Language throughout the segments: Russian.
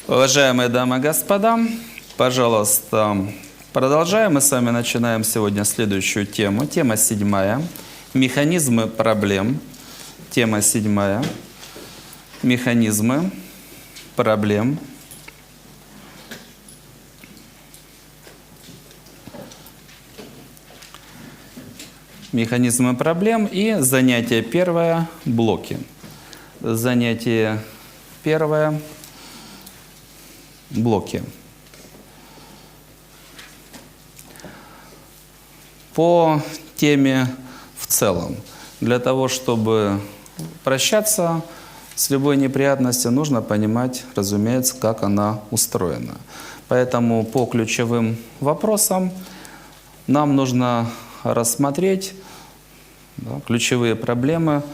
Уважаемые дамы и господа, пожалуйста, продолжаем. Мы с вами начинаем сегодня следующую тему. Тема 7. Механизмы проблем. Тема 7. Механизмы проблем. Механизмы проблем и занятие первое – блоки. Занятие первое – блоки. По теме в целом. Для того, чтобы прощаться с любой неприятностью, нужно понимать, разумеется, как она устроена. Поэтому по ключевым вопросам нам нужно рассмотреть, ключевые проблемы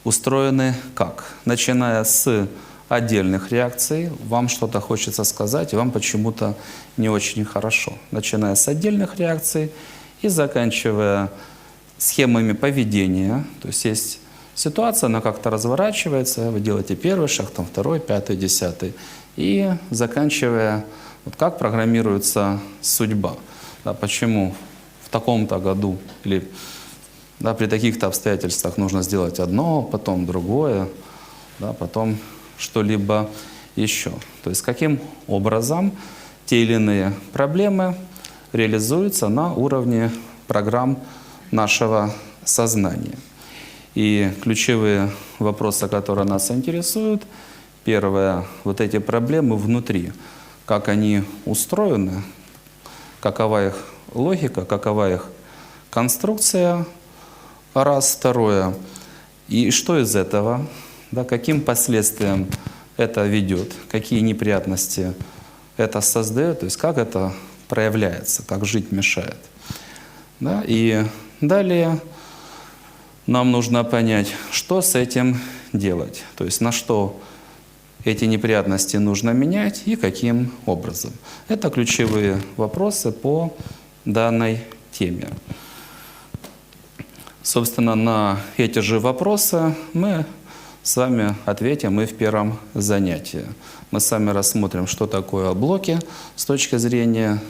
устроены как. Начиная с отдельных реакций, вам что-то хочется сказать, и вам почему-то не очень хорошо. Начиная с отдельных реакций и заканчивая схемами поведения. То есть ситуация, она как-то разворачивается, вы делаете первый шаг, там второй, пятый, 10. И заканчивая, вот как программируется судьба. Да, почему в таком-то году или при таких-то обстоятельствах нужно сделать одно, потом другое, потом что-либо еще. То есть каким образом те или иные проблемы реализуются на уровне программ нашего сознания. И ключевые вопросы, которые нас интересуют, первое, вот эти проблемы внутри, как они устроены, какова их логика, какова их конструкция, раз. Второе, и что из этого, каким последствиям это ведет, какие неприятности это создает, то есть как это проявляется, как жить мешает. И далее нам нужно понять, что с этим делать, то есть на что эти неприятности нужно менять и каким образом. Это ключевые вопросы по данной теме. Собственно, на эти же вопросы мы с вами ответим и в первом занятии. Мы с вами рассмотрим, что такое блоки с точки зрения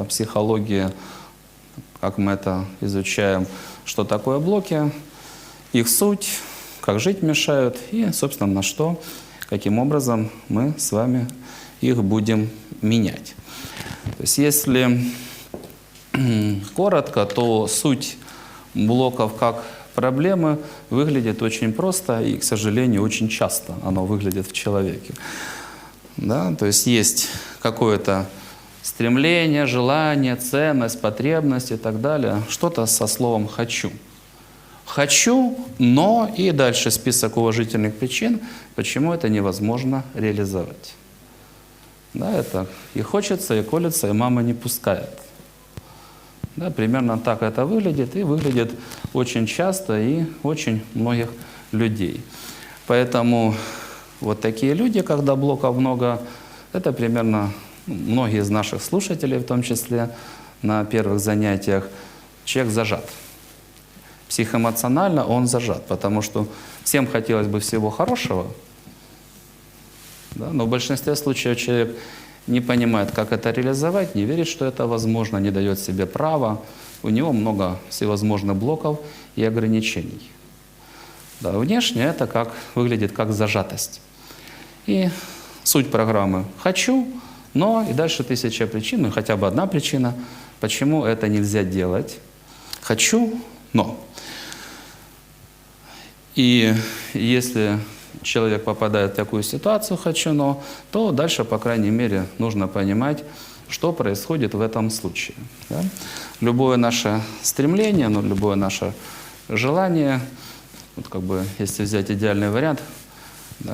психологии, как мы это изучаем, что такое блоки, их суть, как жить мешают и, собственно, на что, каким образом мы с вами их будем менять. То есть, если коротко, то суть блоков как проблемы выглядит очень просто и, к сожалению, очень часто оно выглядит в человеке. То есть есть какое-то стремление, желание, ценность, потребность и так далее. Что-то со словом «хочу». «Хочу», но и дальше список уважительных причин, почему это невозможно реализовать. Это и хочется, и колется, и мама не пускает. Примерно так это выглядит, и выглядит очень часто и очень многих людей. Поэтому вот такие люди, когда блоков много, это примерно многие из наших слушателей, в том числе на первых занятиях, человек зажат. Психоэмоционально он зажат, потому что всем хотелось бы всего хорошего, но в большинстве случаев человек не понимает, как это реализовать, не верит, что это возможно, не дает себе права. У него много всевозможных блоков и ограничений. Внешне это выглядит как зажатость. И суть программы «хочу», но и дальше 1000 причин, ну хотя бы одна причина, почему это нельзя делать. «Хочу, но». И если человек попадает в такую ситуацию «хочу, но», то дальше, по крайней мере, нужно понимать, что происходит в этом случае. Любое наше стремление, любое наше желание, если взять идеальный вариант,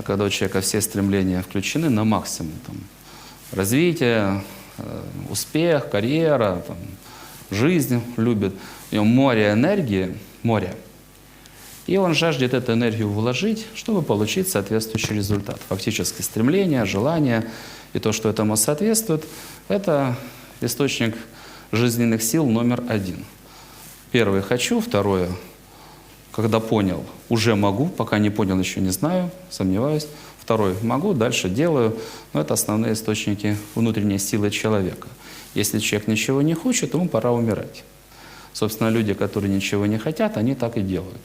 когда у человека все стремления включены на максимум, развитие, успех, карьера, жизнь любит, у него море энергии, море. И он жаждет эту энергию вложить, чтобы получить соответствующий результат. Фактически стремление, желание и то, что этому соответствует, это источник жизненных сил номер 1. Первое – хочу, второе – когда понял, уже могу, пока не понял, еще не знаю, сомневаюсь. Второй – могу, дальше делаю. Но это основные источники внутренней силы человека. Если человек ничего не хочет, ему пора умирать. Собственно, люди, которые ничего не хотят, они так и делают.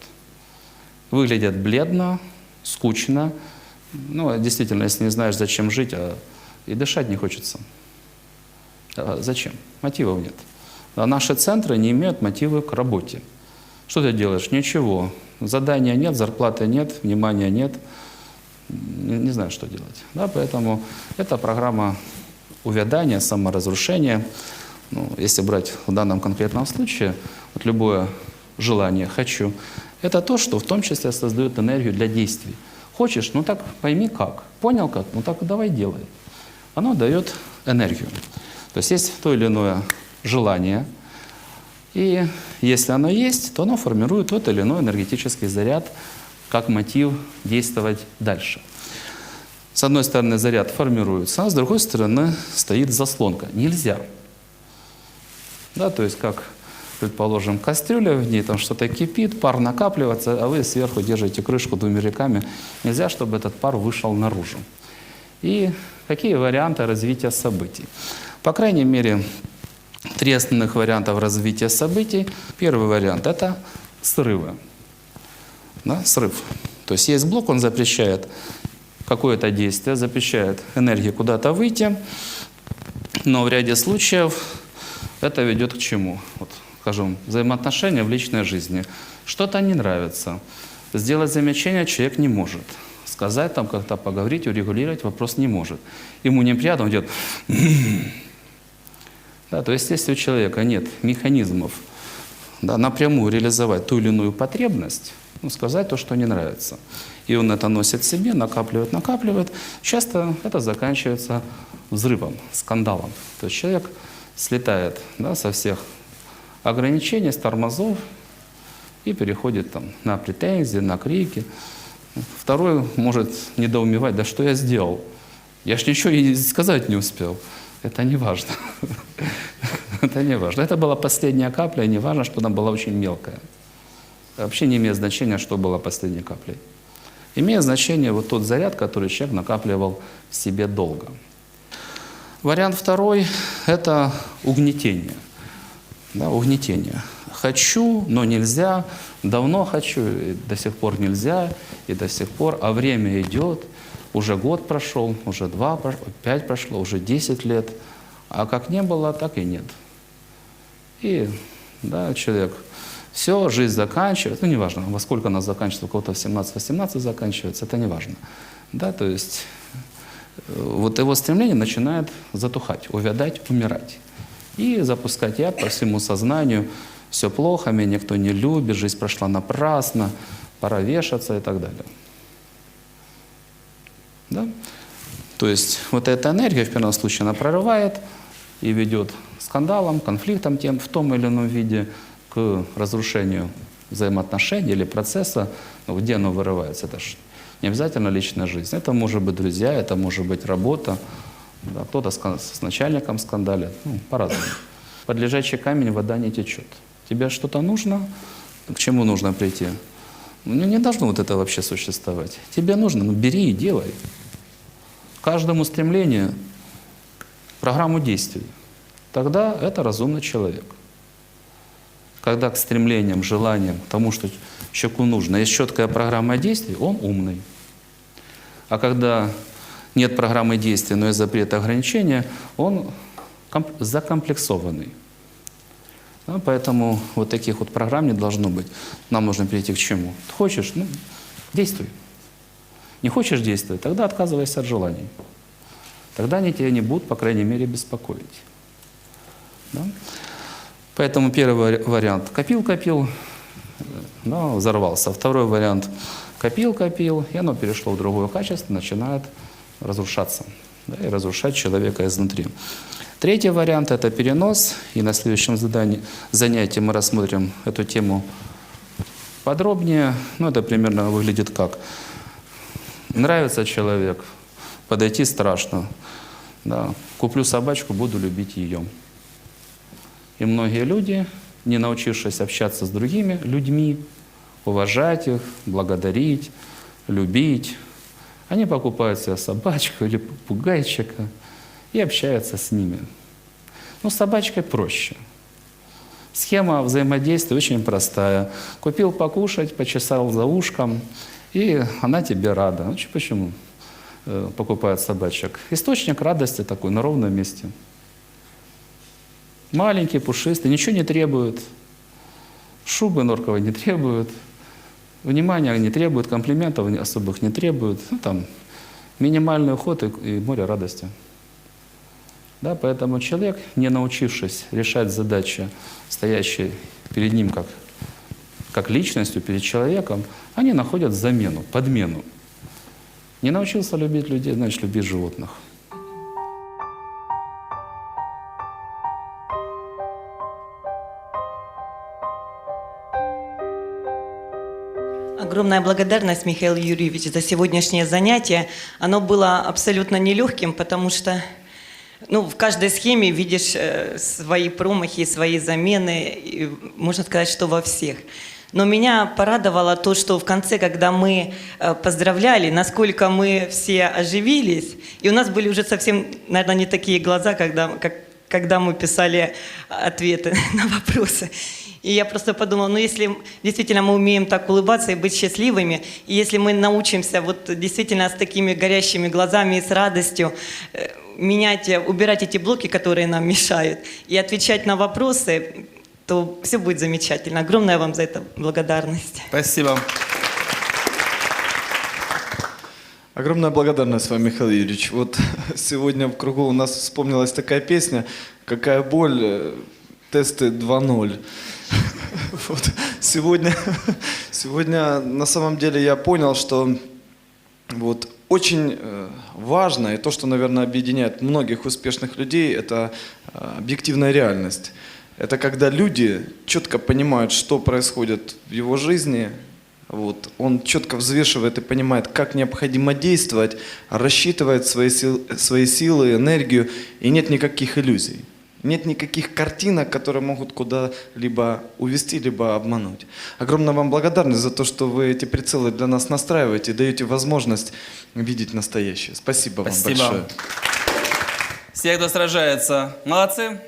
Выглядят бледно, скучно. Ну, действительно, если не знаешь, зачем жить, и дышать не хочется. Зачем? Мотивов нет. А наши центры не имеют мотива к работе. Что ты делаешь? Ничего. Задания нет, зарплаты нет, внимания нет. Не знаю, что делать. Да, поэтому это программа увядания, саморазрушения. Ну, если брать в данном конкретном случае, вот любое желание «хочу», это то, что в том числе создает энергию для действий. Хочешь, ну так пойми как. Понял как? Ну так давай делай. Оно дает энергию. То есть есть то или иное желание, и если оно есть, то оно формирует тот или иной энергетический заряд как мотив действовать дальше. С одной стороны, заряд формируется, а с другой стороны стоит заслонка. Нельзя. Да, то есть как, предположим, кастрюля, в ней там что-то кипит, пар накапливается, а вы сверху держите крышку двумя руками. Нельзя, чтобы этот пар вышел наружу. И какие варианты развития событий? По крайней мере, 3 основных вариантов развития событий. Первый вариант – это срывы. Да, срыв. То есть есть блок, он запрещает какое-то действие, запрещает энергии куда-то выйти, но в ряде случаев это ведет к чему? Вот, скажем, взаимоотношения в личной жизни. Что-то не нравится. Сделать замечание человек не может. Сказать, там как-то поговорить, урегулировать вопрос не может. Ему неприятно, он идет. Да, то есть если у человека нет механизмов, да, напрямую реализовать ту или иную потребность, ну, сказать то, что не нравится. И он это носит в себе, накапливает. Часто это заканчивается взрывом, скандалом. То есть человек слетает, да, со всех ограничений, с тормозов и переходит там, на претензии, на крики. Второй может недоумевать: да что я сделал? Я ж ничего и сказать не успел. Это не важно. Это не важно. Это была последняя капля, и не важно, что она была очень мелкая. Вообще не имеет значения, что было последней каплей. Имеет значение вот тот заряд, который человек накапливал в себе долго. Вариант второй – это угнетение. Да, угнетение. Хочу, но нельзя, давно хочу, и до сих пор нельзя, и до сих пор, а время идет, уже год прошел, уже 2, 5 прошло, уже 10 лет, а как не было, так и нет. И да, человек, все, жизнь заканчивается, ну неважно, во сколько она заканчивается, у кого-то в 17-18 заканчивается, это не важно. Да, то есть вот его стремление начинает затухать, увядать, умирать. И запускать яд по всему сознанию: все плохо, меня никто не любит, жизнь прошла напрасно, пора вешаться и так далее. Да? То есть вот эта энергия в первом случае она прорывает и ведет к скандалам, конфликтам тем в том или ином виде, к разрушению взаимоотношений или процесса. Ну, где оно вырывается? Это же не обязательно личная жизнь. Это может быть друзья, это может быть работа. Да, кто-то с начальником скандалит, ну, по-разному. Под лежачий камень вода не течет. Тебе что-то нужно? К чему нужно прийти? Ну, не должно вот это вообще существовать. Тебе нужно, ну бери и делай. Каждому стремлению программу действий. Тогда это разумный человек. Когда к стремлениям, желаниям, тому, что человеку нужно, есть четкая программа действий, он умный. А когда нет программы действий, но есть запрет и ограничения, он закомплексованный. Да, поэтому вот таких вот программ не должно быть. Нам нужно перейти к чему? Хочешь, ну, действуй. Не хочешь действовать, тогда отказывайся от желаний. Тогда они тебя не будут, по крайней мере, беспокоить. Да? Поэтому первый вариант – копил, но взорвался. Второй вариант – копил, и оно перешло в другое качество, начинает разрушаться, да, и разрушать человека изнутри. Третий вариант – это перенос, и на следующем занятии мы рассмотрим эту тему подробнее. Ну, это примерно выглядит как: нравится человек, подойти страшно, да, куплю собачку, буду любить ее. И многие люди, не научившись общаться с другими людьми, уважать их, благодарить, любить, Они покупают себе собачку или попугайчика и общаются с ними. Но с собачкой проще. Схема взаимодействия очень простая. Купил покушать, почесал за ушком, и она тебе рада. Ну, почему покупают собачек? Источник радости такой, на ровном месте. Маленький, пушистый, ничего не требует. Шубы норковой не требует. Внимания не требует, комплиментов особых не требует. Ну, там, минимальный уход и море радости. Да, поэтому человек, не научившись решать задачи, стоящие перед ним как личностью, перед человеком, они находят замену, подмену. Не научился любить людей, значит, любить животных. Огромная благодарность, Михаил Юрьевич, за сегодняшнее занятие. Оно было абсолютно нелегким, потому что в каждой схеме видишь свои промахи, свои замены, и можно сказать, что во всех. Но меня порадовало то, что в конце, когда мы поздравляли, насколько мы все оживились, и у нас были уже совсем, наверное, не такие глаза, когда мы писали ответы на вопросы. И я просто подумала, если действительно мы умеем так улыбаться и быть счастливыми, и если мы научимся действительно с такими горящими глазами и с радостью убирать эти блоки, которые нам мешают, и отвечать на вопросы, то все будет замечательно. Огромная вам за это благодарность. Спасибо. Огромная благодарность вам, Михаил Юрьевич. Сегодня в кругу у нас вспомнилась такая песня «Какая боль, тесты 2.0». Сегодня на самом деле я понял, что очень важно, и то, что, наверное, объединяет многих успешных людей, это объективная реальность. Это когда люди четко понимают, что происходит в его жизни, он четко взвешивает и понимает, как необходимо действовать, рассчитывает свои силы, энергию, и нет никаких иллюзий. Нет никаких картинок, которые могут куда-либо увести, либо обмануть. Огромная вам благодарность за то, что вы эти прицелы для нас настраиваете и даете возможность видеть настоящее. Спасибо вам большое. Все, кто сражается, молодцы.